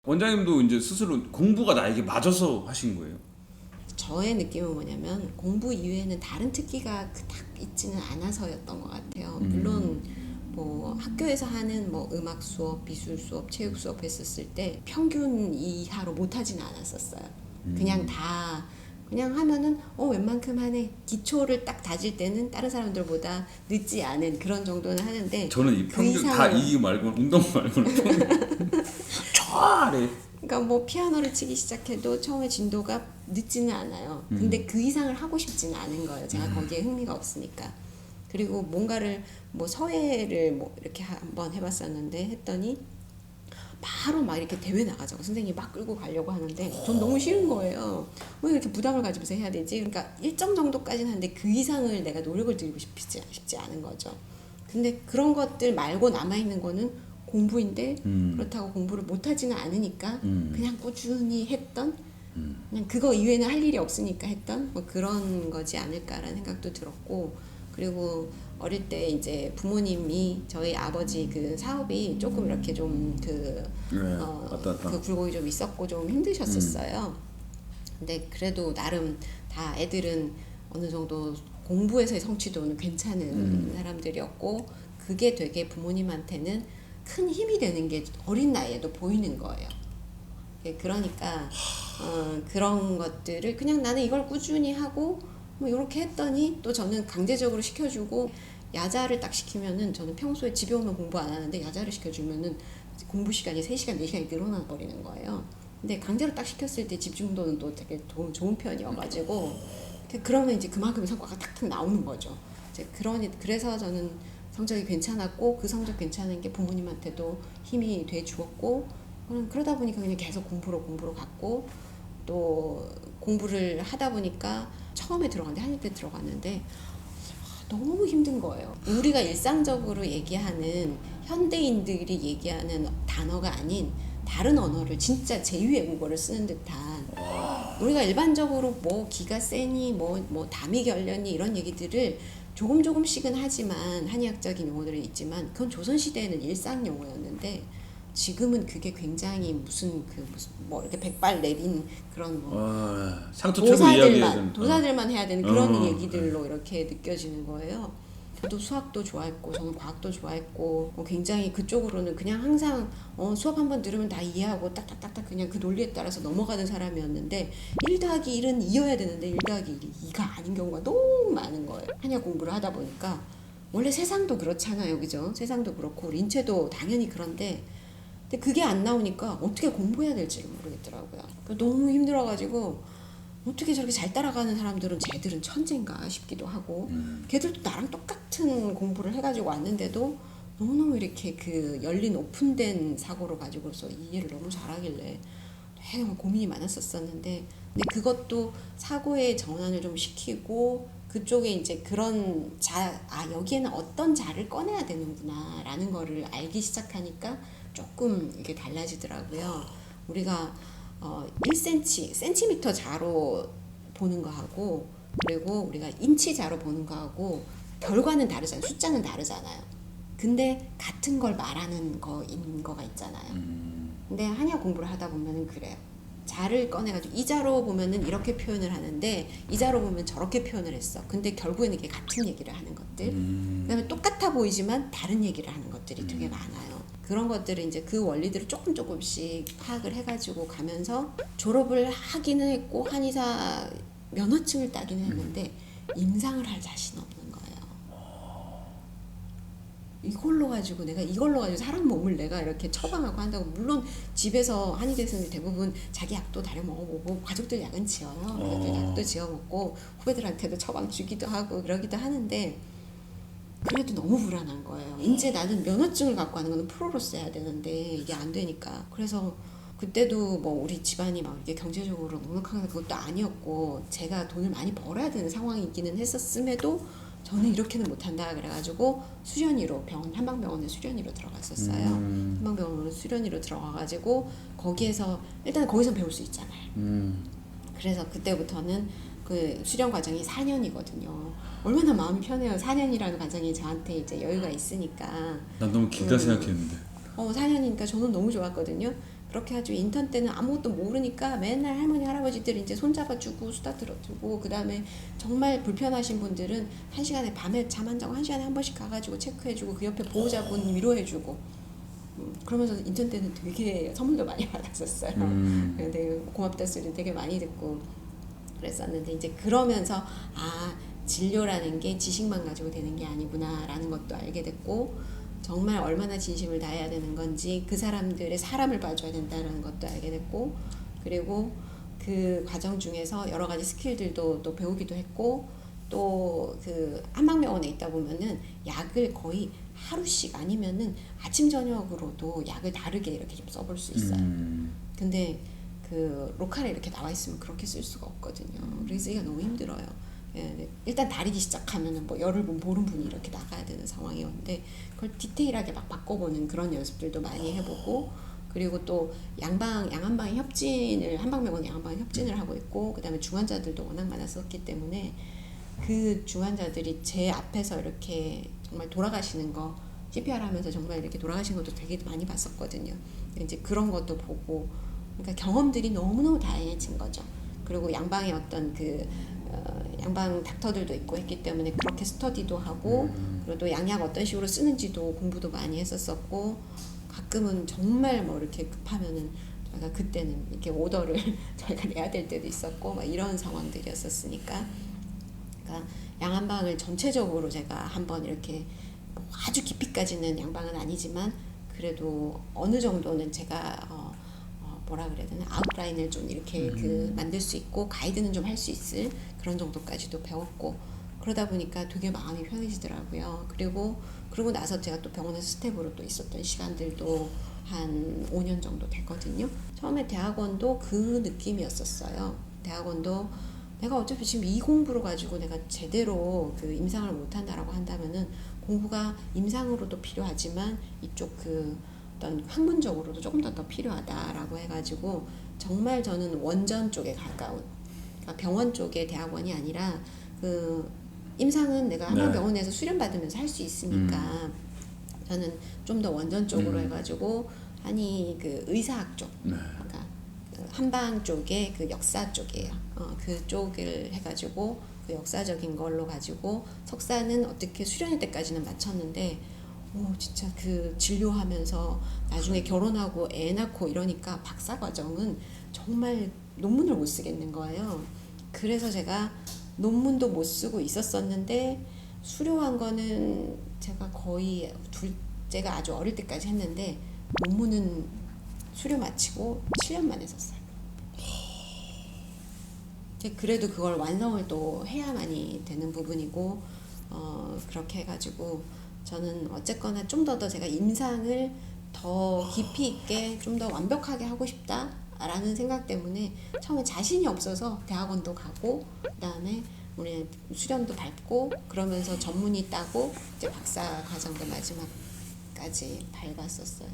원장님도 이제 스스로 공부가 나에게 맞아서 하신 거예요? 저의 느낌은 뭐냐면 공부 이외에는 다른 특기가 딱 있지는 않아서였던 것 같아요. 물론 뭐 학교에서 하는 뭐 음악 수업, 미술 수업, 체육 수업 했었을 때 평균 이하로 못하지는 않았었어요. 그냥 하면은 웬만큼 하네. 기초를 딱 다질 때는 다른 사람들보다 늦지 않은 그런 정도는 하는데 저는 이 그 평균 다 이기 말고 운동 말고는 촤래. 그러니까 뭐 피아노를 치기 시작해도 처음에 진도가 늦지는 않아요. 근데 그 이상을 하고 싶지는 않은 거예요. 제가 거기에 흥미가 없으니까. 그리고 뭔가를 뭐 서예를 뭐 이렇게 한번 해봤었는데 했더니 바로 막 이렇게 대회 나가자고 선생님이 막 끌고 가려고 하는데 전 너무 싫은 거예요. 왜 이렇게 부담을 가지면서 해야 되지? 그러니까 일정 정도까지는 하는데 그 이상을 내가 노력을 들이고 싶지 않은 거죠. 근데 그런 것들 말고 남아있는 거는 공부인데 그렇다고 공부를 못하지는 않으니까 그냥 꾸준히 했던 그냥 그거 이외에는 할 일이 없으니까 했던 뭐 그런 거지 않을까라는 생각도 들었고 그리고 어릴 때 이제 부모님이 저희 아버지 그 사업이 조금 이렇게 좀 그 굴곡이 좀 있었고 좀 힘드셨었어요. 근데 그래도 나름 다 애들은 어느 정도 공부에서의 성취도는 괜찮은 사람들이었고 그게 되게 부모님한테는 큰 힘이 되는 게 어린 나이에도 보이는 거예요. 그러니까 그런 것들을 그냥 나는 이걸 꾸준히 하고 뭐 이렇게 했더니 또 저는 강제적으로 시켜주고 야자를 딱 시키면은 저는 평소에 집에 오면 공부 안 하는데 야자를 시켜주면은 공부 시간이 3시간, 4시간이 늘어나 버리는 거예요. 근데 강제로 딱 시켰을 때 집중도는 또 되게 좋은 편이어가지고 그러면 이제 그만큼의 성과가 탁탁 나오는 거죠. 그래서 저는 성적이 괜찮았고 그 성적 괜찮은 게 부모님한테도 힘이 돼 주었고 그러다 보니까 그냥 계속 공부로 갔고 또 공부를 하다 보니까 처음에 들어갔는데 한의대 들어갔는데 너무 힘든 거예요. 우리가 일상적으로 얘기하는 현대인들이 얘기하는 단어가 아닌 다른 언어를 진짜 제2외국어를 쓰는 듯한 우리가 일반적으로 뭐 기가 세니 뭐 담이 결렸니 이런 얘기들을 조금씩은 하지만 한의학적인 용어들이 있지만 그건 조선시대에는 일상 용어였는데 지금은 그게 굉장히 무슨 뭐 이렇게 백발 내린 그런 뭐 도사들만 해야 되는 그런 얘기들로 이렇게 느껴지는 거예요. 저도 수학도 좋아했고 저는 과학도 좋아했고 굉장히 그쪽으로는 그냥 항상 수업 한번 들으면 다 이해하고 딱딱딱딱 그냥 그 논리에 따라서 넘어가는 사람이었는데 1 더하기 1은 2여야 되는데 1 더하기 1이 2가 아닌 경우가 너무 많은 거예요. 한약 공부를 하다 보니까 원래 세상도 그렇잖아요. 그죠? 세상도 그렇고 우리 인체도 당연히 그런데 근데 그게 안 나오니까 어떻게 공부해야 될지를 모르겠더라고요. 너무 힘들어가지고 어떻게 저렇게 잘 따라가는 사람들은 쟤들은 천재인가 싶기도 하고 걔들도 나랑 똑같은 공부를 해가지고 왔는데도 너무너무 이렇게 그 열린 오픈된 사고를 가지고서 이해를 너무 잘하길래 되게 고민이 많았었는데 근데 그것도 사고의 전환을 좀 시키고 그쪽에 이제 그런 여기에는 어떤 자를 꺼내야 되는구나 라는 거를 알기 시작하니까 조금 이게 달라지더라고요. 우리가 1cm, 센티미터 자로 보는 거하고 그리고 우리가 인치 자로 보는 거하고 결과는 다르잖아요. 숫자는 다르잖아요. 근데 같은 걸 말하는 거인 거가 있잖아요. 근데 한의학 공부를 하다 보면은 그래요. 자를 꺼내가지고 이 자로 보면은 이렇게 표현을 하는데 이 자로 보면 저렇게 표현을 했어. 근데 결국에는 이게 같은 얘기를 하는 것들. 그다음에 똑같아 보이지만 다른 얘기를 하는 것들이 되게 많아요. 그런 것들을 이제 그 원리들을 조금씩 파악을 해가지고 가면서 졸업을 하기는 했고 한의사 면허증을 따기는 했는데 임상을 할 자신 없는 거예요. 이걸로 가지고 사람 몸을 내가 이렇게 처방하고 한다고 물론 집에서 한의대생들 대부분 자기 약도 다려 먹어보고 가족들 약은 지어요. 가족들 약도 지어 먹고 후배들한테도 처방 주기도 하고 그러기도 하는데 그래도 너무 불안한 거예요. 이제 나는 면허증을 갖고 하는 거는 프로로서 해야 되는데 이게 안 되니까. 그래서 그때도 뭐 우리 집안이 막 이렇게 경제적으로 넉넉한 그것도 아니었고 제가 돈을 많이 벌어야 되는 상황이기는 했었음에도 저는 이렇게는 못한다 그래가지고 수련의로 한방병원에 수련의로 들어갔었어요. 한방병원으로 수련의로 들어가가지고 일단 거기서 배울 수 있잖아요. 그래서 그때부터는 그 수련 과정이 4년이거든요. 얼마나 마음이 편해요. 4년이라는 과정이 저한테 이제 여유가 있으니까. 난 너무 길다 생각했는데. 4년이니까 저는 너무 좋았거든요. 그렇게 해가지고 인턴 때는 아무것도 모르니까 맨날 할머니 할아버지들 이제 손잡아주고 수다 들어주고, 그 다음에 정말 불편하신 분들은 한 시간에 밤에 잠 안 자고 한 시간에 한 번씩 가가지고 체크해주고, 그 옆에 보호자분 위로해주고, 그러면서 인턴 때는 되게 선물도 많이 받았었어요. 근데 고맙다 소리 되게 많이 듣고 그랬었는데, 이제 그러면서 진료라는 게 지식만 가지고 되는 게 아니구나라는 것도 알게 됐고, 정말 얼마나 진심을 다해야 되는 건지, 그 사람들의 사람을 봐줘야 된다는 것도 알게 됐고, 그리고 그 과정 중에서 여러 가지 스킬들도 또 배우기도 했고, 또 그 한방병원에 있다 보면은 약을 거의 하루씩 아니면은 아침 저녁으로도 약을 다르게 이렇게 좀 써볼 수 있어요. 근데 그 로컬에 이렇게 나와 있으면 그렇게 쓸 수가 없거든요. 그래서 이게 너무 힘들어요. 예, 일단 다리기 시작하면은 뭐 열흘 모르는 분이 이렇게 나가야 되는 상황이었는데, 그걸 디테일하게 막 바꿔보는 그런 연습들도 많이 해보고, 그리고 또 양한방에 협진을, 한방병원 양한방에 협진을 하고 있고, 그 다음에 중환자들도 워낙 많았었기 때문에 그 중환자들이 제 앞에서 이렇게 정말 돌아가시는 거, CPR 하면서 정말 이렇게 돌아가시는 것도 되게 많이 봤었거든요. 이제 그런 것도 보고, 그러니까 경험들이 너무너무 다양해진 거죠. 그리고 양방에 어떤 양방 닥터들도 있고 했기 때문에 그렇게 스터디도 하고, 그리고 또 양약 어떤 식으로 쓰는지도 공부도 많이 했었었고, 가끔은 정말 뭐 이렇게 급하면은 저희가 그때는 이렇게 오더를 저희가 내야 될 때도 있었고, 막 이런 상황들이었었으니까, 그러니까 양한방을 전체적으로 제가 한번 이렇게 뭐 아주 깊이까지는 양방은 아니지만 그래도 어느 정도는 제가 뭐라 그래야 되나, 아웃라인을 좀 이렇게 만들 수 있고, 가이드는 좀 할 수 있을 그런 정도까지도 배웠고, 그러다 보니까 되게 마음이 편해지더라고요. 그러고 나서 제가 또 병원에서 스텝으로 또 있었던 시간들도 한 5년 정도 됐거든요. 처음에 대학원도 그 느낌이었었어요. 대학원도 내가 어차피 지금 이 공부로 가지고 내가 제대로 그 임상을 못한다라고 한다면은, 공부가 임상으로도 필요하지만 이쪽 어떤 학문적으로도 조금 더 필요하다라고 해가지고, 정말 저는 원전 쪽에 가까운, 그러니까 병원 쪽의 대학원이 아니라, 그 임상은 내가 한방병원에서 수련받으면서 할 수 있으니까 저는 좀 더 원전 쪽으로 해가지고, 아니 그 의사학 쪽, 그러니까 한방 쪽의 그 역사 쪽이에요. 그쪽을 해가지고 그 역사적인 걸로 가지고 석사는 어떻게 수련할 때까지는 마쳤는데, 진짜 그 진료하면서 나중에 결혼하고 애 낳고 이러니까 박사 과정은 정말 논문을 못 쓰겠는 거예요. 그래서 제가 논문도 못 쓰고 있었었는데, 수료한 거는 제가 거의 둘째가 아주 어릴 때까지 했는데, 논문은 수료 마치고 7년 만에 썼어요. 그래도 그걸 완성을 또 해야만이 되는 부분이고, 그렇게 해가지고 저는 어쨌거나 좀 더 제가 임상을 더 깊이 있게 좀 더 완벽하게 하고 싶다라는 생각 때문에 처음에 자신이 없어서 대학원도 가고, 그다음에 우리 수련도 밟고, 그러면서 전문의 따고 이제 박사 과정도 마지막까지 밟았었어요.